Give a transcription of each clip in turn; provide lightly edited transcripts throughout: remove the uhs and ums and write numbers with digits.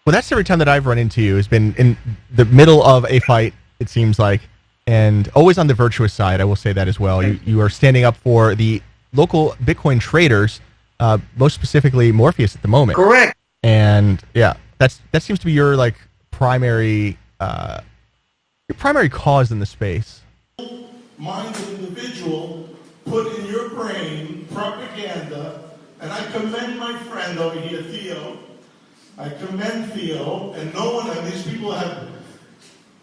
Well, that's every time that I've run into you has been in the middle of a fight. It seems like, and always on the virtuous side. I will say that as well. You are standing up for the local Bitcoin traders, most specifically Morpheus at the moment. Correct. And yeah, that seems to be your like primary cause in the space. Minded individual put in your brain propaganda, and I commend my friend over here, Theo. I commend Theo, and no one, and these people have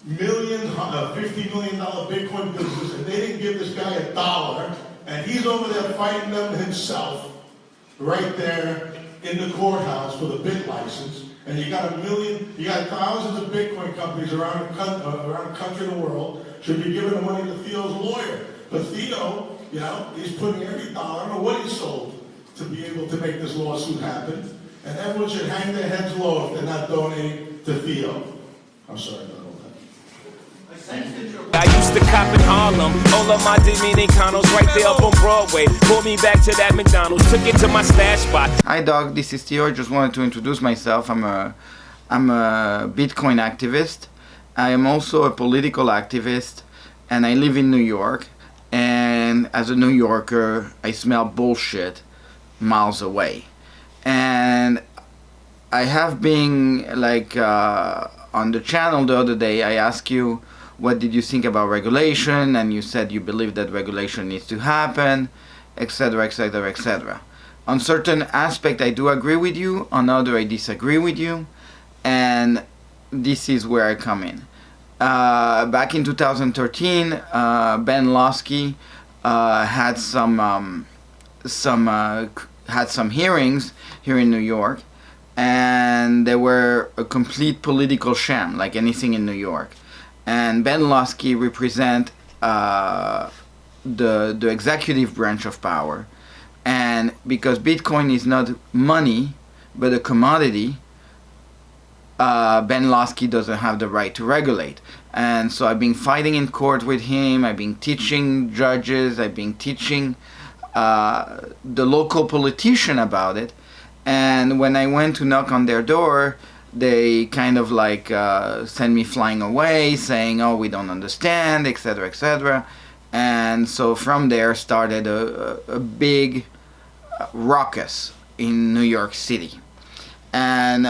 $50 million Bitcoin business, and they didn't give this guy $1, and he's over there fighting them himself, right there in the courthouse for the bit license. And you got thousands of Bitcoin companies around the country and the world should be giving the money to Theo's lawyer. But Theo, he's putting every dollar, I don't know what he sold, to be able to make this lawsuit happen. And everyone should hang their heads low if they're not donating to Theo. I'm sorry about all that. I used to cop in Harlem, all of my Dominicanos right there up on Broadway. Pulled me back to that McDonald's, took it to my stash spot. Hi dog, this is Theo. I just wanted to introduce myself. I'm a Bitcoin activist. I am also a political activist, and I live in New York. And as a New Yorker, I smell bullshit miles away. And I have been on the channel the other day, I asked you, what did you think about regulation? And you said you believe that regulation needs to happen, etc., etc., etc. On certain aspect, I do agree with you. On other, I disagree with you. And this is where I come in. Back in 2013, Ben Losky had some hearings here in New York, and they were a complete political sham, like anything in New York. And Ben Losky represent the executive branch of power, and because Bitcoin is not money but a commodity, Ben Losky doesn't have the right to regulate. And so I've been fighting in court with him. I've been teaching judges. I've been teaching the local politician about it. And when I went to knock on their door, they kind of sent me flying away, saying, oh, we don't understand, etc., etc. And so from there started a big ruckus in New York City. And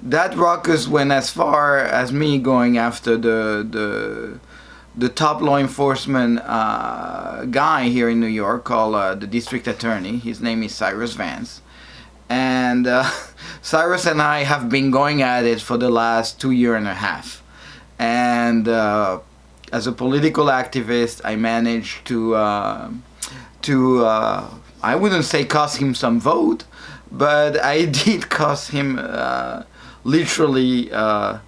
that ruckus went as far as me going after the top law enforcement guy here in New York, called the district attorney. His name is Cyrus Vance. And Cyrus and I have been going at it for the last 2.5 years. And as a political activist, I managed to I wouldn't say cost him some vote, but I did cost him literally, I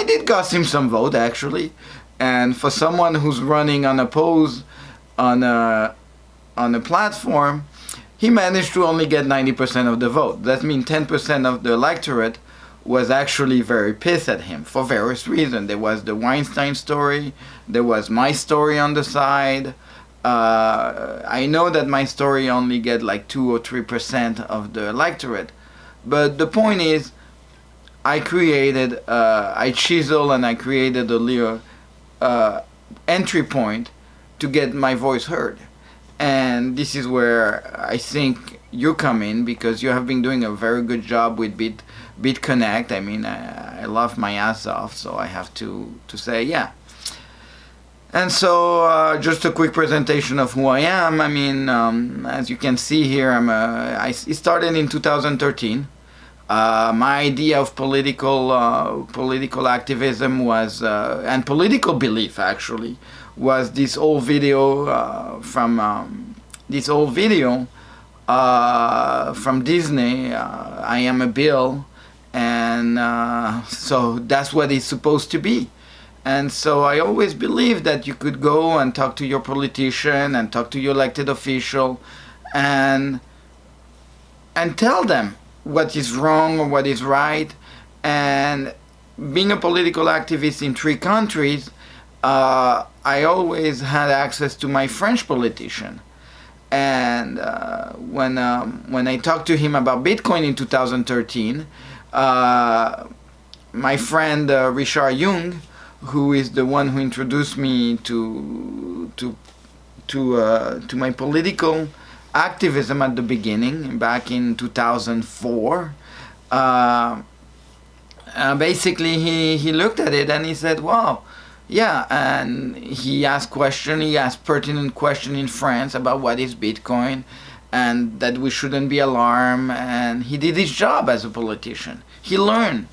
did cost him some vote actually. And for someone who's running unopposed on a platform, he managed to only get 90% of the vote. That means 10% of the electorate was actually very pissed at him for various reasons. There was the Weinstein story, there was my story on the side. I know that my story only get 2 or 3% of the electorate, but the point is, I chiseled and I created a little entry point to get my voice heard. And this is where I think you come in, because you have been doing a very good job with BitConnect. I mean, I love my ass off, so I have to say, yeah. And so, just a quick presentation of who I am. I mean, as you can see here, it started in 2013. My idea of political activism was, and political belief actually, was this old video from Disney. I am a bill, and so that's what it's supposed to be. And so I always believed that you could go and talk to your politician and talk to your elected official, and tell them what is wrong or what is right. And being a political activist in 3 countries, I always had access to my French politician. And when I talked to him about Bitcoin in 2013, my friend Richard Jung, who is the one who introduced me to my political activism at the beginning, back in 2004. Basically, he looked at it and he said, "Wow, yeah." And he asked pertinent question in France about what is Bitcoin, and that we shouldn't be alarmed. And he did his job as a politician. He learned.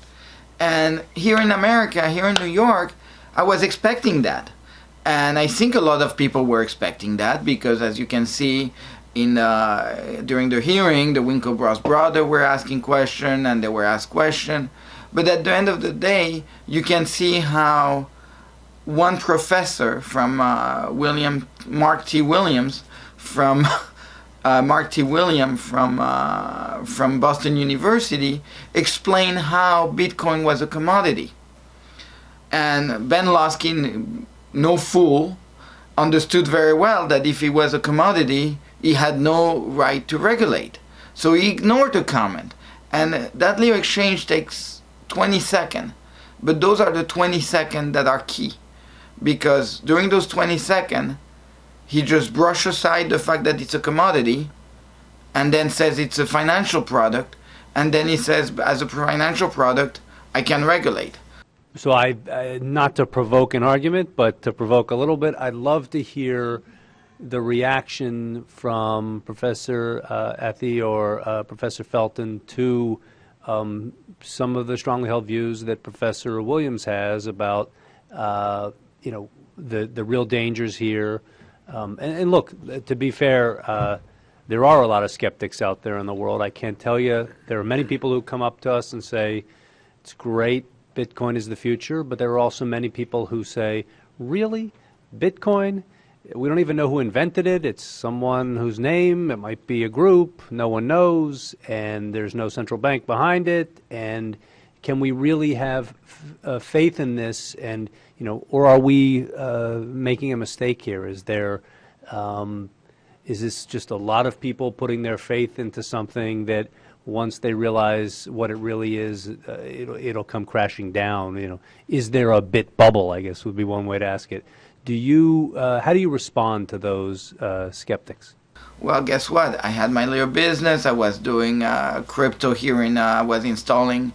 And here in America, here in New York, I was expecting that. And I think a lot of people were expecting that, because as you can see during the hearing, the Winklevoss brothers were asking questions and they were asked questions. But at the end of the day, you can see how one professor from Mark T. Williams from Boston University explained how Bitcoin was a commodity. And Ben Laskin, no fool, understood very well that if it was a commodity, he had no right to regulate. So he ignored the comment. And that little exchange takes 20 seconds. But those are the 20 seconds that are key. Because during those 20 seconds, he just brushed aside the fact that it's a commodity, and then says it's a financial product, and then he says, as a financial product, I can regulate. So I not to provoke an argument, but to provoke a little bit, I'd love to hear the reaction from Professor Athey or Professor Felton to some of the strongly held views that Professor Williams has about, the real dangers here. And look, to be fair, there are a lot of skeptics out there in the world. I can't tell you. There are many people who come up to us and say, it's great, Bitcoin is the future, but there are also many people who say, really? Bitcoin? We don't even know who invented it. It's someone whose name, it might be a group, no one knows, and there's no central bank behind it. And can we really have faith in this? And, or are we making a mistake here? Is this just a lot of people putting their faith into something that once they realize what it really is, it'll come crashing down? Is there a bit bubble, I guess would be one way to ask it. How do you respond to those skeptics? Well, guess what? I had my little business. I was doing crypto here I was installing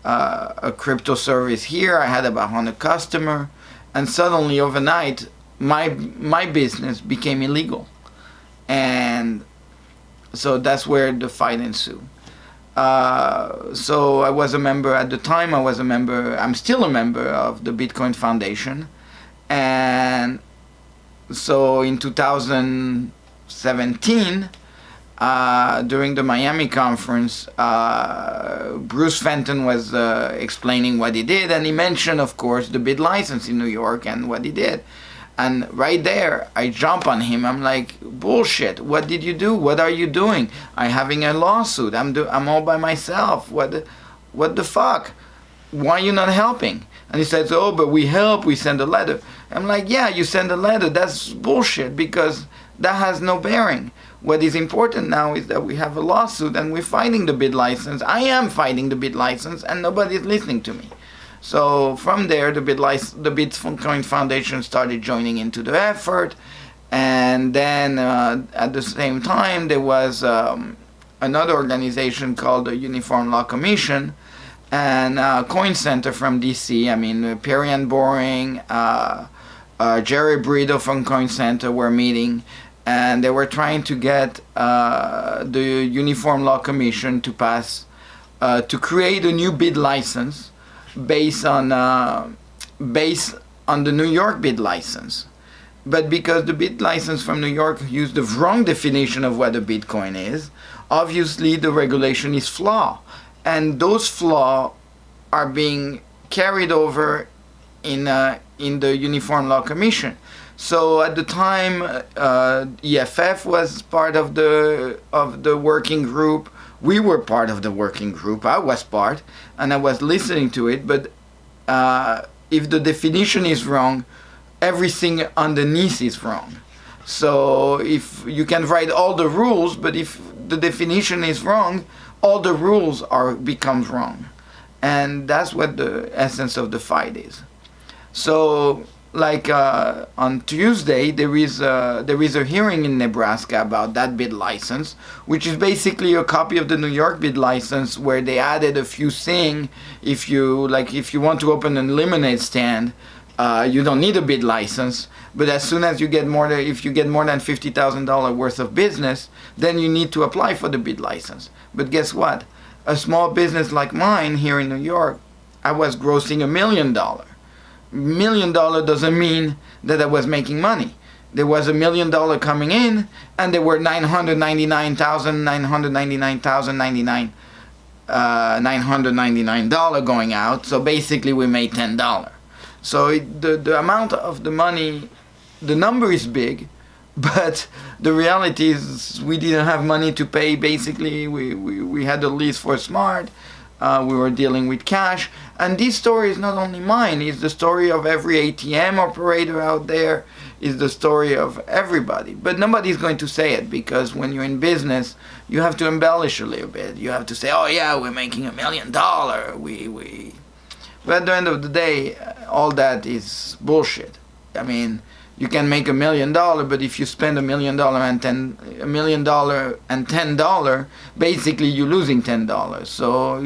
a crypto service here. I had about 100 customers, and suddenly overnight, my business became illegal. And so that's where the fight ensued. So I was a member at the time. I'm still a member of the Bitcoin Foundation. And so in 2017, during the Miami conference, Bruce Fenton was explaining what he did, and he mentioned, of course, the BitLicense in New York and what he did. And right there, I jump on him. I'm like, bullshit. What did you do? What are you doing? I'm having a lawsuit. I'm all by myself. What the fuck? Why are you not helping? And he says, oh, but we help. We send a letter. I'm like, yeah, you send a letter. That's bullshit, because that has no bearing. What is important now is that we have a lawsuit and we're fighting the BitLicense. I am fighting the BitLicense, and nobody is listening to me. So from there, the Bitcoin Foundation started joining into the effort. And then at the same time, there was another organization called the Uniform Law Commission and Coin Center from DC. Perian Boring, Jerry Brito from Coin Center were meeting, and they were trying to get the Uniform Law Commission to pass, to create a new BitLicense based on the New York BitLicense. But because the BitLicense from New York used the wrong definition of what a Bitcoin is, obviously the regulation is flawed. And those flaws are being carried over in the Uniform Law Commission. So at the time, EFF was part of the working group. We were part of the working group. I was part, and I was listening to it. But if the definition is wrong, everything underneath is wrong. So if you can write all the rules, but if the definition is wrong, all the rules becomes wrong. And that's what the essence of the fight is. So, like on Tuesday, there is a hearing in Nebraska about that bid license, which is basically a copy of the New York bid license, where they added a few things. If you want to open a lemonade stand, you don't need a bid license. But as soon as you get if you get more than $50,000 worth of business, then you need to apply for the bid license. But guess what? A small business like mine here in New York, I was grossing $1 million. $1 million doesn't mean that I was making money. There was $1 million coming in, and there were $999,999 going out. So basically, we made $10. So the amount of the money, the number is big, but the reality is we didn't have money to pay. Basically, we had a lease for Smart. We were dealing with cash. And this story is not only mine, it's the story of every ATM operator out there, it's the story of everybody. But nobody's going to say it, because when you're in business, you have to embellish a little bit. You have to say, oh yeah, we're making $1 million. But at the end of the day, all that is bullshit. I mean, you can make $1 million, but if you spend $1 million and $10, basically you're losing $10. So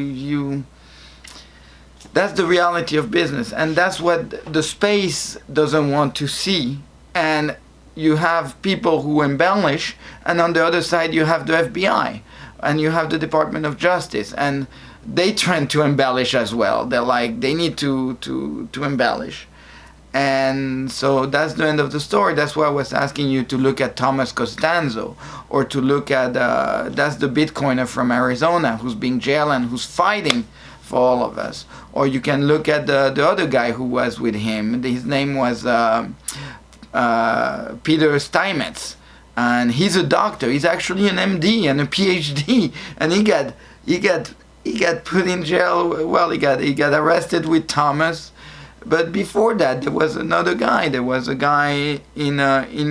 that's the reality of business, and that's what the space doesn't want to see. And you have people who embellish, and on the other side you have the FBI, and you have the Department of Justice, and they tend to embellish as well. They're like, they need to embellish. And so that's the end of the story. That's why I was asking you to look at Thomas Costanzo, or to look at, that's the Bitcoiner from Arizona who's being jailed and who's fighting for all of us. Or you can look at the other guy who was with him. His name was Peter Steinmetz. And he's a doctor. He's actually an MD and a PhD. And he got put in jail. Well, he got arrested with Thomas. But before that, there was another guy. There was a guy in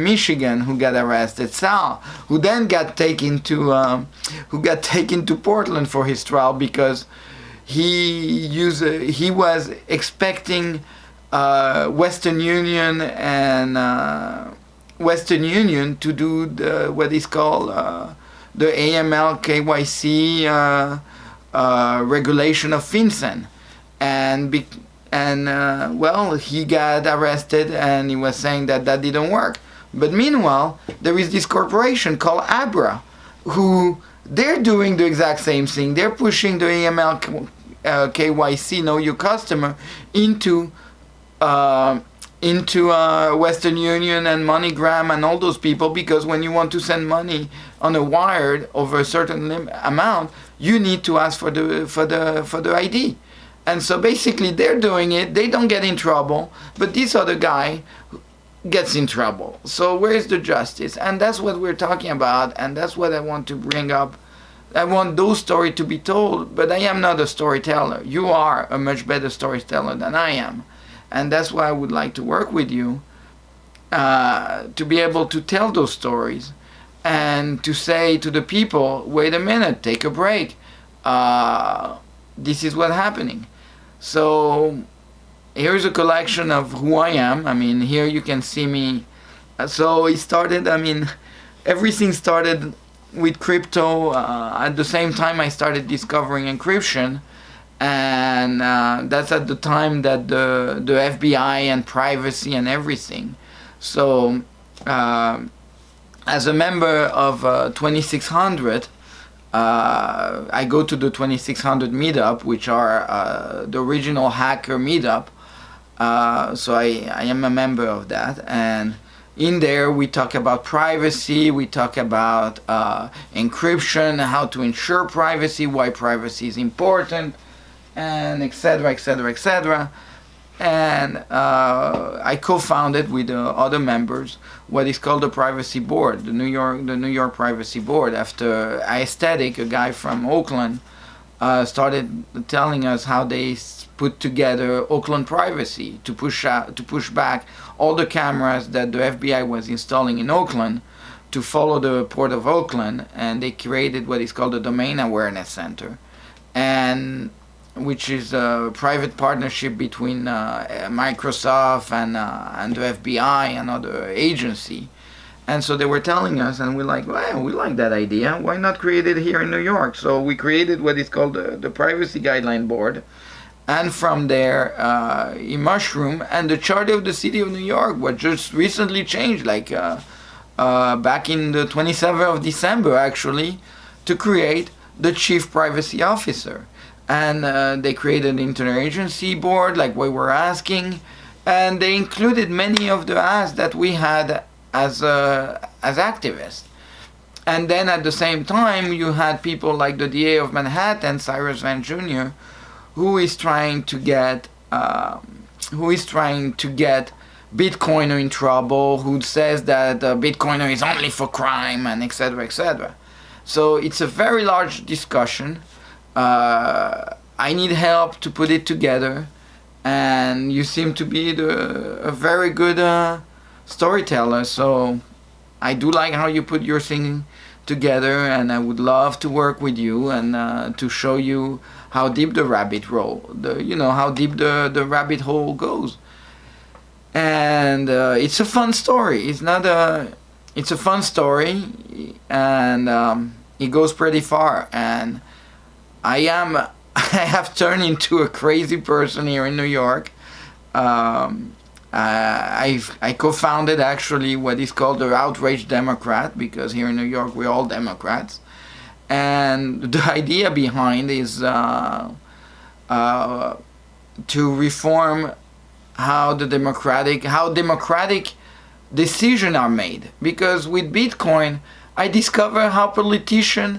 Michigan who got arrested, Sal, who then got taken to Portland for his trial, because he was expecting Western Union to do what is called the AML KYC regulation of FinCEN, and he got arrested, and he was saying that didn't work. But meanwhile, there is this corporation called Abra, who they're doing the exact same thing. They're pushing the AML KYC, know your customer, into Western Union and MoneyGram and all those people, because when you want to send money on a wire over a certain amount, you need to ask for the ID. And so basically they're doing it, they don't get in trouble, but this other guy gets in trouble. So where's the justice? And that's what we're talking about, and that's what I want to bring up. I want those stories to be told, but I am not a storyteller. You are a much better storyteller than I am. And that's why I would like to work with you, to be able to tell those stories and to say to the people, wait a minute, take a break. This is what's happening. So here's a collection of who I am. I mean, here you can see me. So it started, everything started with crypto. At the same time I started discovering encryption, and that's at the time that the FBI and privacy and everything. So as a member of 2600, I go to the 2600 meetup, which are the original hacker meetup. So I am a member of that, and in there we talk about privacy, we talk about encryption, how to ensure privacy, why privacy is important, and etc., etc., etc. And I co-founded with other members what is called the Privacy Board, the New York Privacy Board, after Aesthetic, a guy from Oakland, started telling us how they put together Oakland Privacy to push back all the cameras that the FBI was installing in Oakland to follow the Port of Oakland, and they created what is called the Domain Awareness Center. And which is a private partnership between Microsoft and the FBI and other agency. And so they were telling us, and we're like, well, we like that idea. Why not create it here in New York? So we created what is called the Privacy Guideline Board. And from there, it mushroomed. And the charter of the city of New York was just recently changed, like back in the 27th of December, actually, to create the chief privacy officer. And they created an interagency board, like we were asking. And they included many of the asks that we had as activists. And then at the same time, you had people like the DA of Manhattan, Cyrus Vance Jr., who is trying to get Bitcoiner in trouble, who says that Bitcoiner is only for crime, and etc., etc. So it's a very large discussion. I need help to put it together, and you seem to be a very good storyteller. So I do like how you put your thing together, and I would love to work with you and to show you how deep the rabbit hole, how deep the rabbit hole goes. And it's a fun story. It's a fun story, and it goes pretty far. And I have turned into a crazy person here in New York. I co-founded actually what is called the Outraged Democrat, because here in New York we're all Democrats. And the idea behind is to reform how democratic decisions are made. Because with Bitcoin, I discover how politicians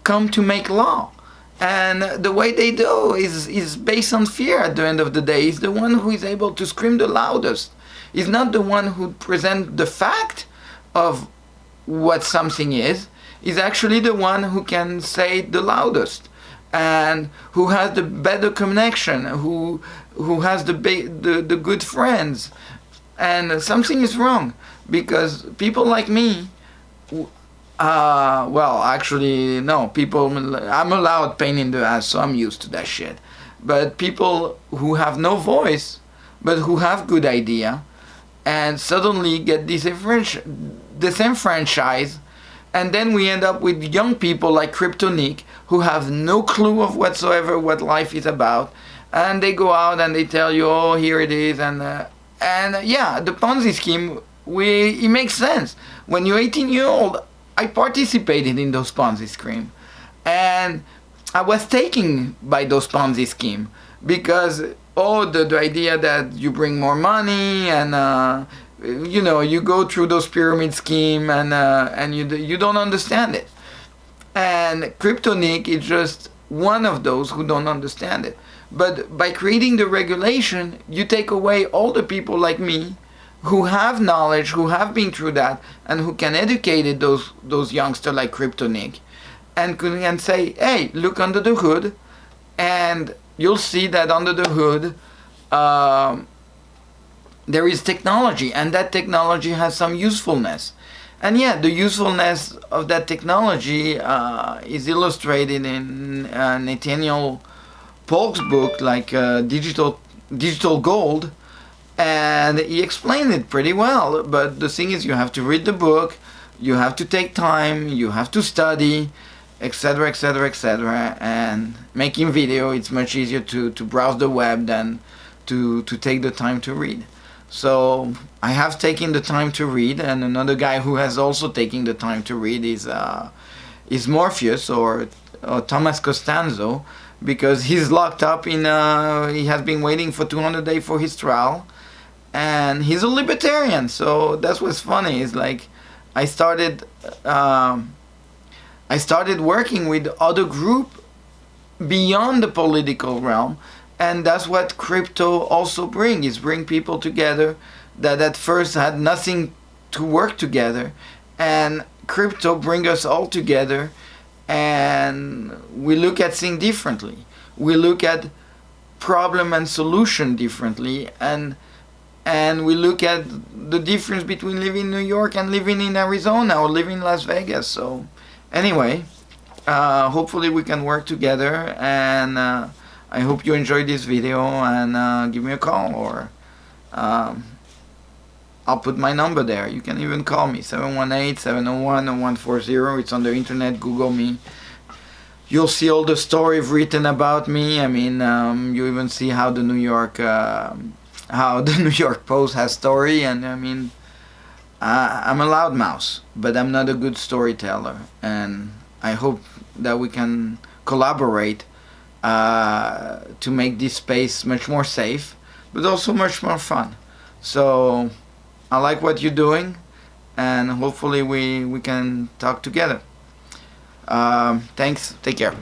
come to make law. And the way they do is based on fear at the end of the day. Is the one who is able to scream the loudest. Is not the one who presents the fact of what something is actually the one who can say it the loudest, and who has the better connection, who has the good friends. And something is wrong, because people like me, well, actually, no, I'm a loud pain in the ass, so I'm used to that shit. But people who have no voice, but who have good idea, and suddenly get disenfranchised, and then we end up with young people like Cryptonique, who have no clue of whatsoever what life is about, and they go out and they tell you, oh, here it is, and yeah, the Ponzi scheme, it makes sense. When you're 18-year-old, I participated in those Ponzi scheme, and I was taken by those Ponzi scheme, because the idea that you bring more money, and you go through those pyramid scheme, and you don't understand it. And Cryptonique is just one of those who don't understand it. But by creating the regulation, you take away all the people like me who have knowledge, who have been through that, and who can educate those youngsters like Cryptonique, and can say, hey, look under the hood, and you'll see that under the hood there is technology, and that technology has some usefulness. And yeah, the usefulness of that technology is illustrated in Nathaniel Polk's book, like Digital Gold, and he explained it pretty well. But the thing is, you have to read the book, you have to take time, you have to study, etc., etc., etc. And making video, it's much easier to browse the web than to take the time to read. So I have taken the time to read, and another guy who has also taken the time to read is Morpheus, or Thomas Costanzo, because he's locked up he has been waiting for 200 days for his trial, and he's a libertarian. So that's what's funny, is like I started working with other group beyond the political realm. And that's what crypto also bring people together that at first had nothing to work together. And crypto bring us all together, and we look at things differently. We look at problem and solution differently, and we look at the difference between living in New York and living in Arizona or living in Las Vegas. So anyway, hopefully we can work together, and I hope you enjoyed this video, and give me a call, or I'll put my number there. You can even call me, 718-701-0140. It's on the internet. Google me. You'll see all the stories written about me. I mean, you even see how the New York Post has story. And I mean, I'm a loudmouth, but I'm not a good storyteller. And I hope that we can collaborate to make this space much more safe, but also much more fun. So I like what you're doing, and hopefully we can talk together. Thanks. Take care.